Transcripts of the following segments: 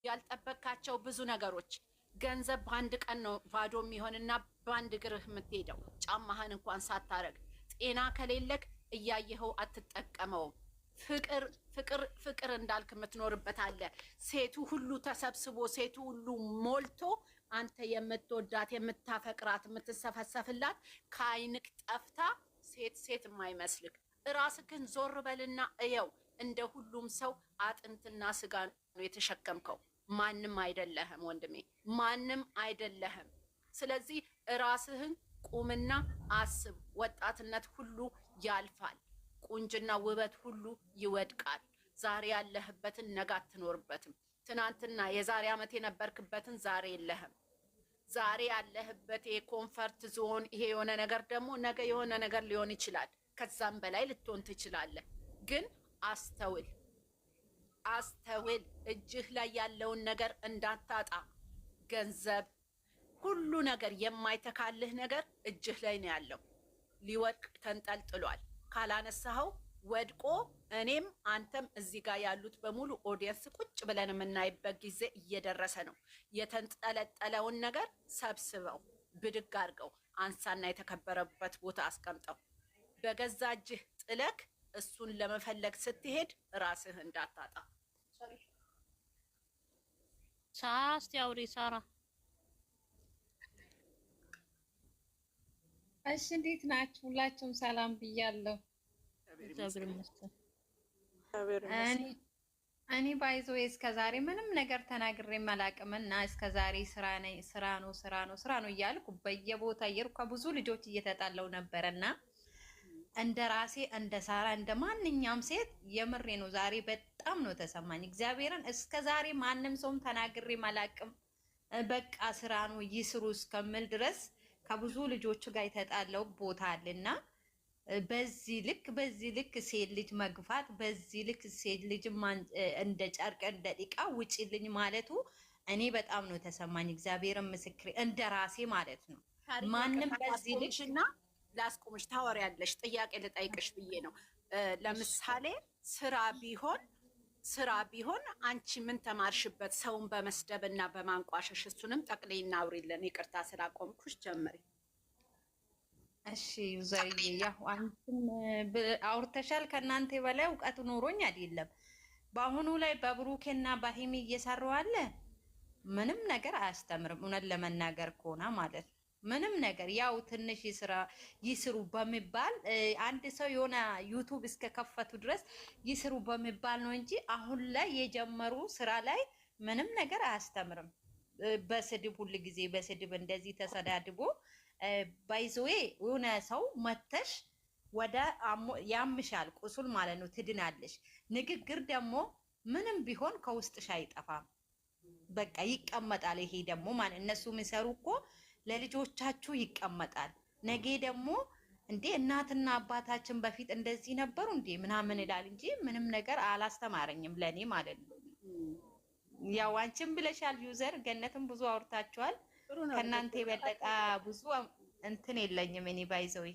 ያልጠበካቸው ብዙ ነገሮች ገንዘብ በአንድ ቀን ነው ባዶ የሚሆንና በአንድ እግርህ የምትሄደው ጫማህን እንኳን ሳታረግ። ጤና ከሌለክ እያየኸው አትጠቀመውም። ፍቅር ፍቅር ፍቅር እንዳልክ የምትኖርበት አለ። ሴቱ ሁሉ ተሰብስቦ ሴቱ ሁሉ ሞልቶ አንተ የምትወዳት የምታፈቅራት የምትሰፈሰፍላት ከአይንክ ጠፍታ ሴት ሴት የማይመስልክ እራስክን ዞር በልና እየው። እንደ ሁሉም ሰው አጥንትና ስጋ ነው የተሸከምከው። ማንም አይደለህም ወንድሜ፣ ማንም አይደለህም። ስለዚህ ራስህን ቁምና አስብ። ወጣትነት ሁሉ ያልፋል። ቁንጅና ውበት ሁሉ ይወድቃል። ዛሬ ያለህበትን ነገ አትኖርበትም። ትናንትና የዛሬ ዓመት የነበርክበትን ዛሬ የለህም። ዛሬ ያለህበት የኮንፈርት ዞን ይሄ የሆነ ነገር ደግሞ ነገ የሆነ ነገር ሊሆን ይችላል። ከዛም በላይ ልትሆን ትችላለህ። ግን አስተውል፣ አስተውል። እጅህ ላይ ያለውን ነገር እንዳታጣ። ገንዘብ፣ ሁሉ ነገር የማይተካልህ ነገር እጅህ ላይ ነው ያለው። ሊወድቅ ተንጠልጥሏል። ካላነሳኸው ወድቆ እኔም አንተም እዚህ ጋር ያሉት በሙሉ ኦዲየንስ ቁጭ ብለን የምናይበት ጊዜ እየደረሰ ነው። የተንጠለጠለውን ነገር ሰብስበው ብድግ አድርገው አንሳና የተከበረበት ቦታ አስቀምጠው። በገዛ እጅህ ጥለክ እሱን ለመፈለግ ስትሄድ ራስህ እንዳታጣ። ሳስቲ አውሪ ሳራ። እሺ እንዴት ናችሁ? ሁላችሁም ሰላም ብያለሁ። እኔ ባይዞ እስከዛሬ ምንም ነገር ተናግሬ አላቅምና እስከዛሬ ስራ ነው እያልኩ በየቦታ እየሄድኩ ከብዙ ልጆች እየተጣለው ነበረና እንደ ራሴ እንደ ሳራ እንደ ማንኛውም ሴት የምሬ ነው ዛሬ በጣም ነው ተሰማኝ። እግዚአብሔርን እስከዛሬ ማንም ሰውም ተናግሬ አላቅም። በቃ ስራ ነው ይስሩ እስከምል ድረስ ከብዙ ልጆች ጋር የተጣለው ቦታ አለና በዚህ ልክ ሴት ልጅ መግፋት፣ በዚህ ልክ ሴት ልጅ እንደ ጨርቅ እንደ ዲቃ ውጪልኝ ማለቱ እኔ በጣም ነው ተሰማኝ። እግዚአብሔርን ምስክሬ እንደ ራሴ ማለት ነው። ማንም በዚህ ልጅና ላስቆምሽ ታወሪያለሽ። ጥያቄ ልጠይቅሽ ብዬ ነው። ለምሳሌ ስራ ቢሆን አንቺ ምን ተማርሽበት? ሰውን በመስደብ እና በማንቋሸሽ። እሱንም ጠቅልይና አውሪልን። ይቅርታ ስላቆምኩሽ ጀምሪ። እሺ ዩዘርዬ፣ ያው አንቺም አውርተሻል። ከእናንተ በላይ እውቀት ኖሮኝ አይደለም። በአሁኑ ላይ በብሩኬና በሂሚ እየሰሩ አለ። ምንም ነገር አያስተምርም፣ እውነት ለመናገር ከሆነ ማለት ነው። ምንም ነገር ያው ትንሽ ይስሩ በሚባል አንድ ሰው የሆነ ዩቱብ እስከከፈቱ ድረስ ይስሩ በሚባል ነው እንጂ አሁን ላይ የጀመሩ ስራ ላይ ምንም ነገር አያስተምርም። በስድብ ሁሉ ጊዜ በስድብ እንደዚህ ተሰዳድቦ ባይዞዌ የሆነ ሰው መተሽ ወደ ያምሻል ቁስል ማለት ነው፣ ትድናለሽ። ንግግር ደግሞ ምንም ቢሆን ከውስጥሽ አይጠፋም፣ በቃ ይቀመጣል። ይሄ ደግሞ ማለት እነሱ የሚሰሩ እኮ ለልጆቻችሁ ይቀመጣል። ነገ ደግሞ እንዴ እናትና አባታችን በፊት እንደዚህ ነበሩ እንዴ ምናምን ይላል እንጂ ምንም ነገር አላስተማረኝም ለኔ ማለት ነው። ያው አንቺም ብለሻል ዩዘር፣ ገነትም ብዙ አውርታችኋል። ከእናንተ የበለጠ ብዙ እንትን የለኝም እኔ ባይዘው።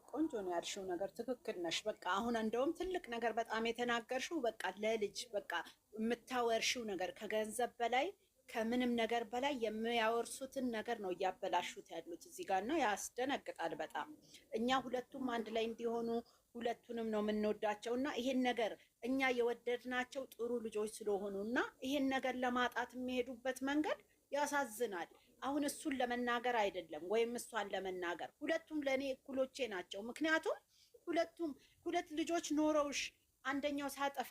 ቆንጆ ነው ያልሽው ነገር፣ ትክክል ነሽ። በቃ አሁን እንደውም ትልቅ ነገር በጣም የተናገርሽው በቃ ለልጅ በቃ የምታወርሽው ነገር ከገንዘብ በላይ ከምንም ነገር በላይ የሚያወርሱትን ነገር ነው እያበላሹት ያሉት እዚህ ጋር ነው። ያስደነግጣል በጣም። እኛ ሁለቱም አንድ ላይ እንዲሆኑ ሁለቱንም ነው የምንወዳቸው እና ይሄን ነገር እኛ የወደድናቸው ጥሩ ልጆች ስለሆኑ እና ይሄን ነገር ለማጣት የሚሄዱበት መንገድ ያሳዝናል። አሁን እሱን ለመናገር አይደለም ወይም እሷን ለመናገር፣ ሁለቱም ለእኔ እኩሎቼ ናቸው። ምክንያቱም ሁለት ልጆች ኖረውሽ አንደኛው ሳጠፋ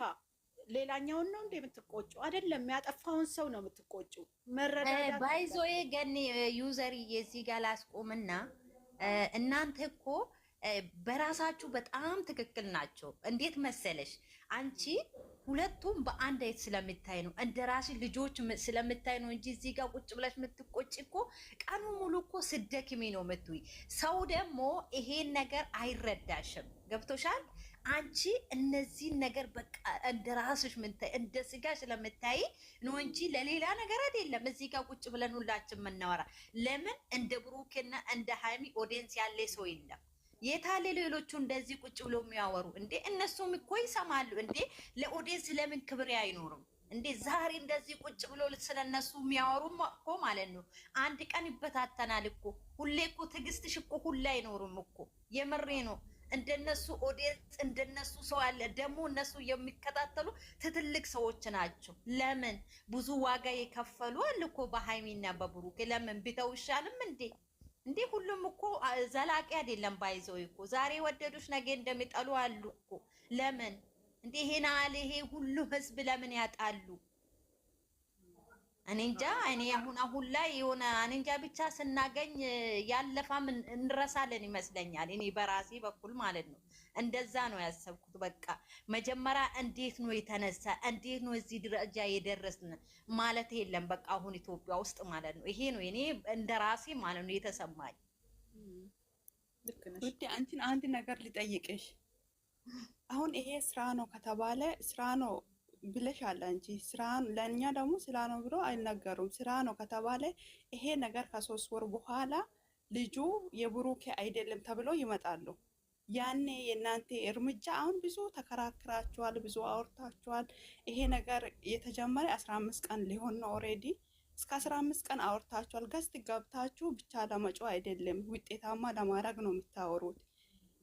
ሌላኛውን ነው እንደ የምትቆጩ አይደለም፣ ያጠፋውን ሰው ነው የምትቆጩ። መረዳዳት ባይዞዬ ገኒ ዩዘር የዚህ ጋር ላስቆምና እናንተ እኮ በራሳችሁ በጣም ትክክል ናቸው። እንዴት መሰለሽ አንቺ ሁለቱም በአንድ አይነት ስለምታይ ነው፣ እንደ ራስሽ ልጆች ስለምታይ ነው እንጂ እዚህ ጋር ቁጭ ብለሽ የምትቆጭ እኮ ቀኑ ሙሉ እኮ ስደክሚ ነው የምትውይ። ሰው ደግሞ ይሄን ነገር አይረዳሽም። ገብቶሻል? አንቺ እነዚህን ነገር በቃ እንደ ራስሽ ምንታይ እንደ ስጋ ስለምታይ ነው እንጂ ለሌላ ነገር አይደለም። እዚህ ጋር ቁጭ ብለን ሁላችን የምናወራ ለምን እንደ ብሩክና እንደ ሃይሚ ኦዲየንስ ያለ ሰው የለም። የታለ ሌሎቹ እንደዚህ ቁጭ ብሎ የሚያወሩ እንዴ? እነሱም እኮ ይሰማሉ እንዴ? ለኦዲየንስ ለምን ክብር አይኖርም እንዴ ዛሬ እንደዚህ ቁጭ ብሎ ስለነሱ የሚያወሩም እኮ ማለት ነው አንድ ቀን ይበታተናል እኮ። ሁሌ እኮ ትዕግስትሽ እኮ ሁሌ አይኖርም እኮ። የምሬ ነው። እንደነሱ ኦዲየንስ እንደነሱ ሰው አለ ደግሞ እነሱ የሚከታተሉ ትልቅ ሰዎች ናቸው። ለምን ብዙ ዋጋ የከፈሉ አለ እኮ በሃይሚና በብሩክ። ለምን ቢተውሻልም እንዴ ሁሉም እኮ ዘላቂ አይደለም። ባይዘው እኮ ዛሬ ወደዱሽ ነገ እንደሚጠሉ አሉ እኮ። ለምን እንዴ ይሄ ሁሉ ህዝብ ለምን ያጣሉ? እኔ እንጃ። እኔ አሁን ላይ የሆነ እኔ እንጃ ብቻ ስናገኝ ያለፋም እንረሳለን ይመስለኛል። እኔ በራሴ በኩል ማለት ነው እንደዛ ነው ያሰብኩት። በቃ መጀመሪያ እንዴት ነው የተነሳ እንዴት ነው እዚህ ደረጃ የደረስን ማለት የለም። በቃ አሁን ኢትዮጵያ ውስጥ ማለት ነው ይሄ ነው እኔ እንደራሴ ማለት ነው የተሰማኝ። ውዴ አንቺን አንድ ነገር ልጠይቅሽ። አሁን ይሄ ስራ ነው ከተባለ ስራ ነው ብለሻል አንቺ። ስራ ለእኛ ደግሞ ስራ ነው ብሎ አይነገሩም። ስራ ነው ከተባለ ይሄ ነገር ከ3 ወር በኋላ ልጁ የብሩኬ አይደለም ተብሎ ይመጣሉ። ያኔ የእናንተ እርምጃ አሁን ብዙ ተከራክራችኋል፣ ብዙ አውርታችኋል። ይሄ ነገር የተጀመረ 15 ቀን ሊሆን ነው ኦልሬዲ። እስከ 15 ቀን አውርታችኋል። ገዝት ገብታችሁ ብቻ ለመጮህ አይደለም ውጤታማ ለማድረግ ነው የምታወሩት።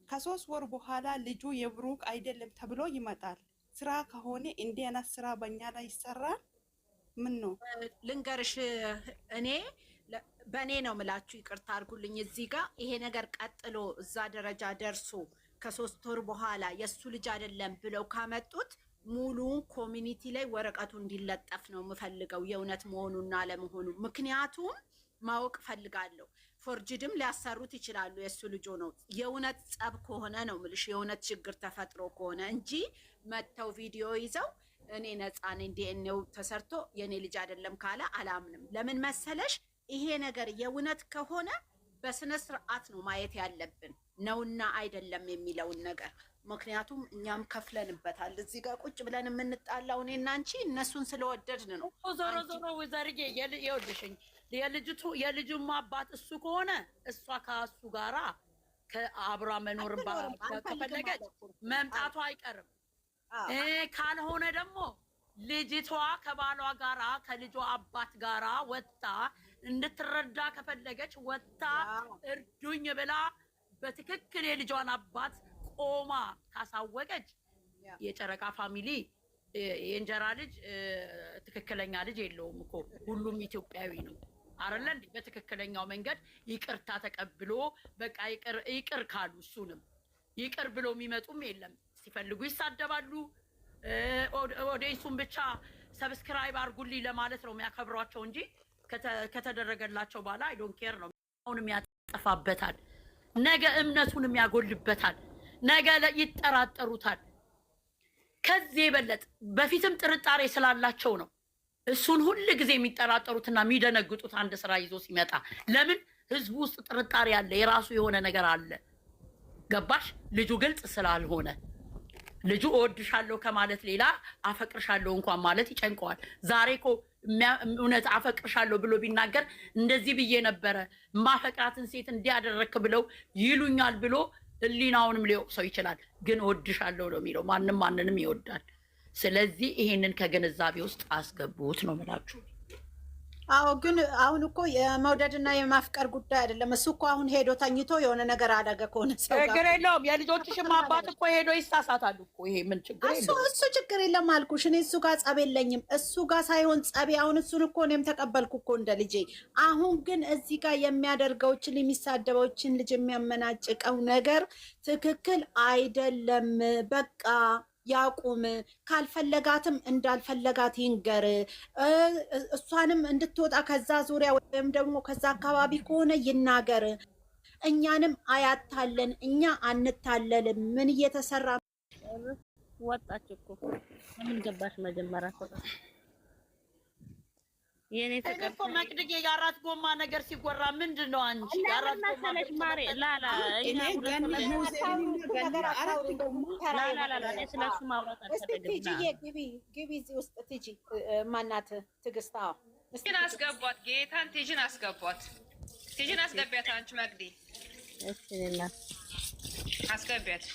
ከ3 ወር በኋላ ልጁ የብሩክ አይደለም ተብሎ ይመጣል። ስራ ከሆነ እንዲህ አይነት ስራ በእኛ ላይ ይሰራል? ምን ነው ልንገርሽ፣ እኔ በእኔ ነው ምላችሁ፣ ይቅርታ አድርጉልኝ። እዚህ ጋር ይሄ ነገር ቀጥሎ እዛ ደረጃ ደርሶ ከ3 ወር በኋላ የእሱ ልጅ አይደለም ብለው ካመጡት ሙሉውን ኮሚኒቲ ላይ ወረቀቱ እንዲለጠፍ ነው የምፈልገው፣ የእውነት መሆኑና አለመሆኑ። ምክንያቱም ማወቅ ፈልጋለሁ። ፎርጅድም ሊያሰሩት ይችላሉ። የእሱ ልጆ ነው። የእውነት ጸብ ከሆነ ነው ምልሽ፣ የእውነት ችግር ተፈጥሮ ከሆነ እንጂ መተው ቪዲዮ ይዘው እኔ ነፃ ነኝ ዲኤንኤው ተሰርቶ የኔ ልጅ አይደለም ካለ አላምንም። ለምን መሰለሽ? ይሄ ነገር የእውነት ከሆነ በስነ ስርዓት ነው ማየት ያለብን ነውና አይደለም የሚለውን ነገር። ምክንያቱም እኛም ከፍለንበታል። እዚህ ጋር ቁጭ ብለን የምንጣላው እኔና አንቺ እነሱን ስለወደድን ነው። ዞሮ ወዘርጌ ይኸውልሽኝ የልጁም አባት እሱ ከሆነ እሷ ከእሱ ጋራ ከአብራ መኖር ከፈለገች መምጣቷ አይቀርም። ካልሆነ ደግሞ ልጅቷ ከባሏ ጋራ ከልጇ አባት ጋራ ወጣ እንድትረዳ ከፈለገች ወጣ እርዱኝ ብላ በትክክል የልጇን አባት ቆማ ካሳወቀች የጨረቃ ፋሚሊ የእንጀራ ልጅ ትክክለኛ ልጅ የለውም እኮ ሁሉም ኢትዮጵያዊ ነው አይደለ? በትክክለኛው መንገድ ይቅርታ ተቀብሎ በቃ ይቅር ካሉ እሱንም ይቅር ብሎ የሚመጡም የለም። ሲፈልጉ ይሳደባሉ። ኦዲየንሱን ብቻ ሰብስክራይብ አድርጉልኝ ለማለት ነው የሚያከብሯቸው እንጂ ከተደረገላቸው በኋላ አይ ዶንት ኬር ነው። አሁንም ያጠፋበታል፣ ነገ እምነቱንም ያጎልበታል፣ ነገ ይጠራጠሩታል። ከዚህ የበለጠ በፊትም ጥርጣሬ ስላላቸው ነው እሱን ሁሉ ጊዜ የሚጠራጠሩትና የሚደነግጡት አንድ ስራ ይዞ ሲመጣ። ለምን ህዝቡ ውስጥ ጥርጣሬ አለ፣ የራሱ የሆነ ነገር አለ። ገባሽ? ልጁ ግልጽ ስላልሆነ ልጁ እወድሻለሁ ከማለት ሌላ አፈቅርሻለሁ እንኳን ማለት ይጨንቀዋል። ዛሬ እኮ እውነት አፈቅርሻለሁ ብሎ ቢናገር እንደዚህ ብዬ ነበረ ማፈቅራትን ሴት እንዲያደረክ ብለው ይሉኛል ብሎ ህሊናውንም ሊወቅሰው ይችላል። ግን እወድሻለሁ ነው የሚለው። ማንም ማንንም ይወዳል። ስለዚህ ይሄንን ከግንዛቤ ውስጥ አስገቡት ነው የምላችሁ። አዎ፣ ግን አሁን እኮ የመውደድና የማፍቀር ጉዳይ አይደለም። እሱ እኮ አሁን ሄዶ ተኝቶ የሆነ ነገር አደረገ ከሆነ ሰው ጋር ችግር የለውም። የልጆችሽም አባት እኮ ሄዶ ይሳሳታሉ እኮ። ይሄ ምን ችግር የለውም። እሱ ችግር የለም አልኩሽ። እኔ እሱ ጋር ጸብ የለኝም። እሱ ጋር ሳይሆን ጸቤ አሁን እሱን እኮ እኔም ተቀበልኩ እኮ እንደ ልጄ። አሁን ግን እዚህ ጋር የሚያደርገውችን የሚሳደበውችን ልጅ የሚያመናጭቀው ነገር ትክክል አይደለም። በቃ ያቁም። ካልፈለጋትም እንዳልፈለጋት ይንገር። እሷንም እንድትወጣ ከዛ ዙሪያ ወይም ደግሞ ከዛ አካባቢ ከሆነ ይናገር። እኛንም አያታለን፣ እኛ አንታለልም። ምን እየተሰራ ወጣች እኮ ምን ገባሽ? መጀመሪያ የኔ ተቀርፎ መቅድጌ የአራት ጎማ ነገር ሲጎራ ምንድን ነው አንቺ? የአራት ጎማ ማሬ ላላ እኔ ገን ስለሱ ማውራት አልፈልግም። ግቢ እዚህ ውስጥ ትጂ ማናት ትዕግስት? አዎ ቲጂን አስገቧት፣ ጌታን ቲጂን አስገቧት። ቲጂን አስገቢያት አንቺ መቅዲ። እሺ ሌላ አስገቢያት።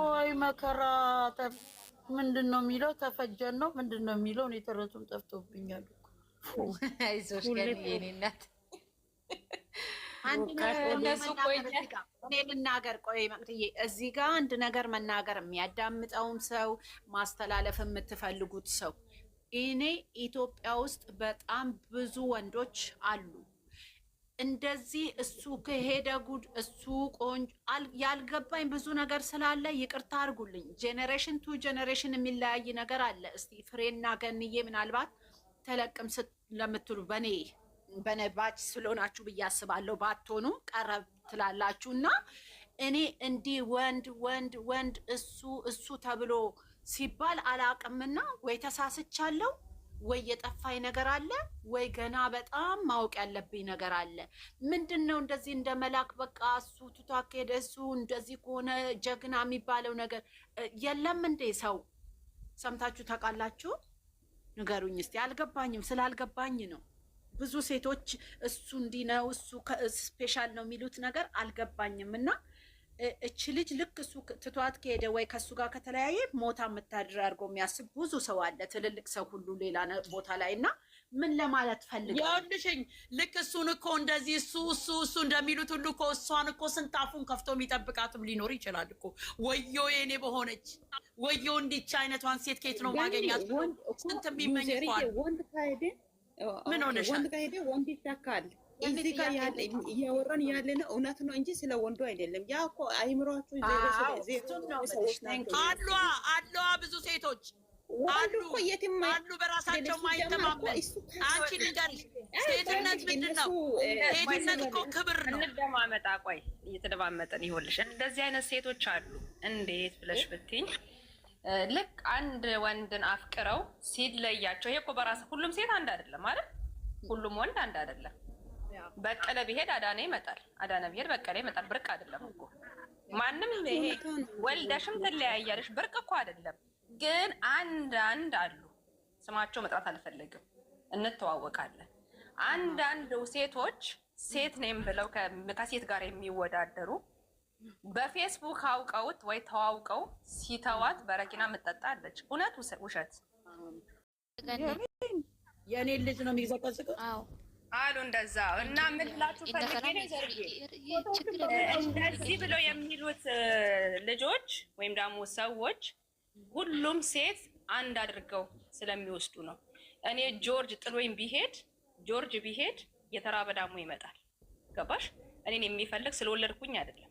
ወይ መከራ። ምንድን ነው የሚለው? ተፈጀን ነው ምንድን ነው የሚለው? እኔ ተረቱም ጠፍቶብኛል። አይዞሽ ገኒ የኔ እናት። እኔ ልናገር፣ ቆይ መቅድዬ፣ እዚህ ጋር አንድ ነገር መናገር የሚያዳምጠውም ሰው ማስተላለፍ የምትፈልጉት ሰው፣ እኔ ኢትዮጵያ ውስጥ በጣም ብዙ ወንዶች አሉ እንደዚህ እሱ ከሄደ ጉድ እሱ ቆንጆ ያልገባኝ ብዙ ነገር ስላለ ይቅርታ አድርጉልኝ። ጄኔሬሽን ቱ ጄኔሬሽን የሚለያይ ነገር አለ። እስቲ ፍሬና ገንዬ ምናልባት ተለቅም ለምትሉ በኔ ባች ስለሆናችሁ ብዬ አስባለሁ። ባትሆኑም ቀረብ ትላላችሁ እና እኔ እንዲህ ወንድ እሱ ተብሎ ሲባል አላቅምና ወይ ተሳስቻለሁ ወይ የጠፋኝ ነገር አለ ወይ ገና በጣም ማወቅ ያለብኝ ነገር አለ። ምንድን ነው እንደዚህ እንደ መላክ በቃ እሱ ቱታክ ሄደ እሱ እንደዚህ ከሆነ ጀግና የሚባለው ነገር የለም እንዴ? ሰው ሰምታችሁ ታውቃላችሁ? ንገሩኝ እስቲ። አልገባኝም። ስላልገባኝ ነው። ብዙ ሴቶች እሱ እንዲህ ነው እሱ ስፔሻል ነው የሚሉት ነገር አልገባኝም። እና እች ልጅ ልክ እሱ ትቷት ከሄደ ወይ ከእሱ ጋር ከተለያየ ሞታ የምታድር አድርጎ የሚያስብ ብዙ ሰው አለ። ትልልቅ ሰው ሁሉ ሌላ ቦታ ላይ እና ምን ለማለት ፈልገው ያልሽኝ ልክ እሱን እኮ እንደዚህ እሱ እንደሚሉት ሁሉ እኮ እሷን እኮ ስንት አፉን ከፍቶ የሚጠብቃትም ሊኖር ይችላል እኮ። ወዮ የኔ በሆነች ወዮ እንዲች አይነቷን ሴት ከየት ነው ማገኛት? ስንት የሚመኝ እንኳን ወንድ ካሄደ ምን ሆነሻል? ወንድ ካሄደ ወንድ ይተካል። እዚህ ጋር ያለ እያወራን ያለ ነው እውነት ነው እንጂ ስለ ወንዱ አይደለም። ያ እኮ አይምሯችሁ አሉ ብዙ ሴቶች አሉ በራሳቸው ማይተማመን። አንቺ ልንገርሽ፣ ሴትነት ምንድን ነው? ሴትነት እኮ ክብር ነው። እንደማመጣ ቆይ እየተደማመጠን ይኸውልሽ፣ እንደዚህ አይነት ሴቶች አሉ። እንዴት ብለሽ ብትይኝ፣ ልክ አንድ ወንድን አፍቅረው ሲለያቸው፣ ይሄ እኮ በራስ ሁሉም ሴት አንድ አይደለም ማለት ሁሉም ወንድ አንድ አይደለም። በቀለ ቢሄድ አዳነ ይመጣል፣ አዳነ ቢሄድ በቀለ ይመጣል። ብርቅ አይደለም እኮ ማንም። ይሄ ወልደሽም ትለያያለሽ፣ ብርቅ እኮ አይደለም። ግን አንዳንድ አሉ፣ ስማቸው መጥራት አልፈልግም፣ እንተዋወቃለን። አንዳንድ ሴቶች ሴት ነኝ ብለው ከሴት ጋር የሚወዳደሩ በፌስቡክ አውቀውት ወይ ተዋውቀው ሲተዋት በረኪና የምትጠጣለች። እውነት ውሸት? የእኔን ልጅ ነው የሚዘቀዝቀው አሉ እንደዛ። እና ምን ብላችሁ ፈልጌ ነው ዘርጌ እንደዚህ ብለው የሚሉት ልጆች ወይም ደግሞ ሰዎች ሁሉም ሴት አንድ አድርገው ስለሚወስዱ ነው። እኔ ጆርጅ ቢሄድ የተራበ ዳሞ ይመጣል። ገባሽ? እኔን የሚፈልግ ስለወለድኩኝ አይደለም።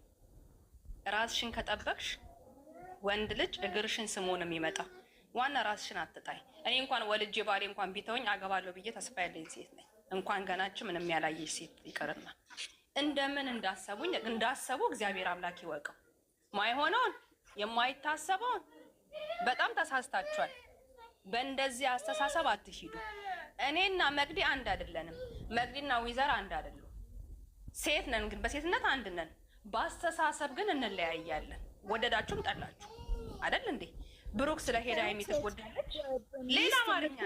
ራስሽን ከጠበቅሽ ወንድ ልጅ እግርሽን ስሞ ነው የሚመጣው። ዋና ራስሽን አትጣይ። እኔ እንኳን ወልጄ ባሌ እንኳን ቢተውኝ አገባለሁ ብዬ ተስፋ ያለኝ ሴት ነኝ። እንኳን ገናችሁ ምንም ያላየሽ ሴት ይቀርና እንደምን እንዳሰቡ እግዚአብሔር አምላክ ይወቀው። ማይሆነውን የማይታሰበውን በጣም ተሳስታችኋል። በእንደዚህ አስተሳሰብ አትሂዱ። እኔና መግዲ አንድ አይደለንም። መግዲና ዊዘር አንድ አይደሉም። ሴት ነን፣ ግን በሴትነት አንድ ነን። በአስተሳሰብ ግን እንለያያለን። ወደዳችሁም ጠላችሁ አይደል እንዴ? ብሩክ ስለሄደ የምትወዳለች ሌላ ማርኛ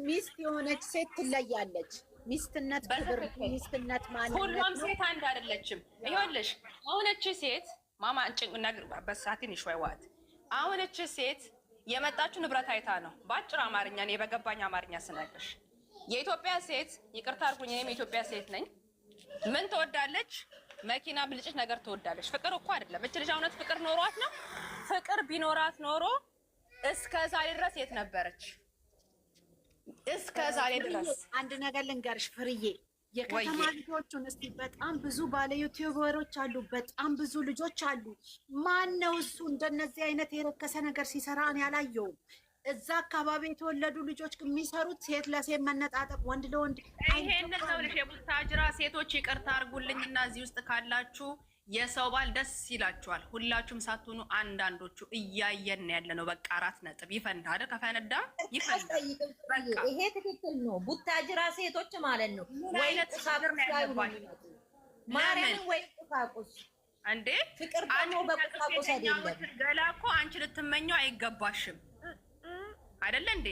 ሚስት የሆነች ሴት ትለያለች። ሚስትነት ክብር፣ ሚስትነት ማንነት። ሁሉም ሴት አንድ አይደለችም። ይኸውልሽ አሁን እቺ ሴት ማማ ነገር በሳቲን ይሽዋይዋት አሁን እቺ ሴት የመጣችው ንብረት አይታ ነው። በአጭር አማርኛ ነው በገባኝ አማርኛ ስነግርሽ፣ የኢትዮጵያ ሴት ይቅርታ አድርጉኝ፣ እኔም የኢትዮጵያ ሴት ነኝ። ምን ትወዳለች? መኪና ብልጭት ነገር ትወዳለች። ፍቅር እኮ አይደለም። እቺ ልጅ እውነት ፍቅር ኖሯት ነው? ፍቅር ቢኖራት ኖሮ እስከ ዛሬ ድረስ የት ነበረች? እስከ ዛሬ ድረስ አንድ ነገር ልንገርሽ ፍርዬ፣ የከተማ ልጆቹን እስቲ በጣም ብዙ ባለ ዩቲዩበሮች አሉ፣ በጣም ብዙ ልጆች አሉ። ማን ነው እሱ እንደነዚህ አይነት የረከሰ ነገር ሲሰራ እኔ አላየውም። እዛ አካባቢ የተወለዱ ልጆች የሚሰሩት ሴት ለሴት መነጣጠቅ፣ ወንድ ለወንድ። ይሄንን ነው ልሽ የቡታጅራ ሴቶች ይቅርታ አድርጉልኝና እዚህ ውስጥ ካላችሁ የሰው ባል ደስ ይላችኋል። ሁላችሁም ሳትሆኑ አንዳንዶቹ እያየን ያለ ነው። በቃ 4 ነጥብ ይፈንዳ አይደል? ከፈነዳ ይፈንዳ። ይሄ ትክክል ነው። ቡታጅራ ሴቶች ማለት ነው ወይ ቁሳቁስ ማርያምን ወይ ቁሳቁስ እንዴ! ፍቅር ደግሞ በቁሳቁስ አይደለም። ገላ እኮ አንቺ ልትመኘው አይገባሽም አይደለ እንዴ?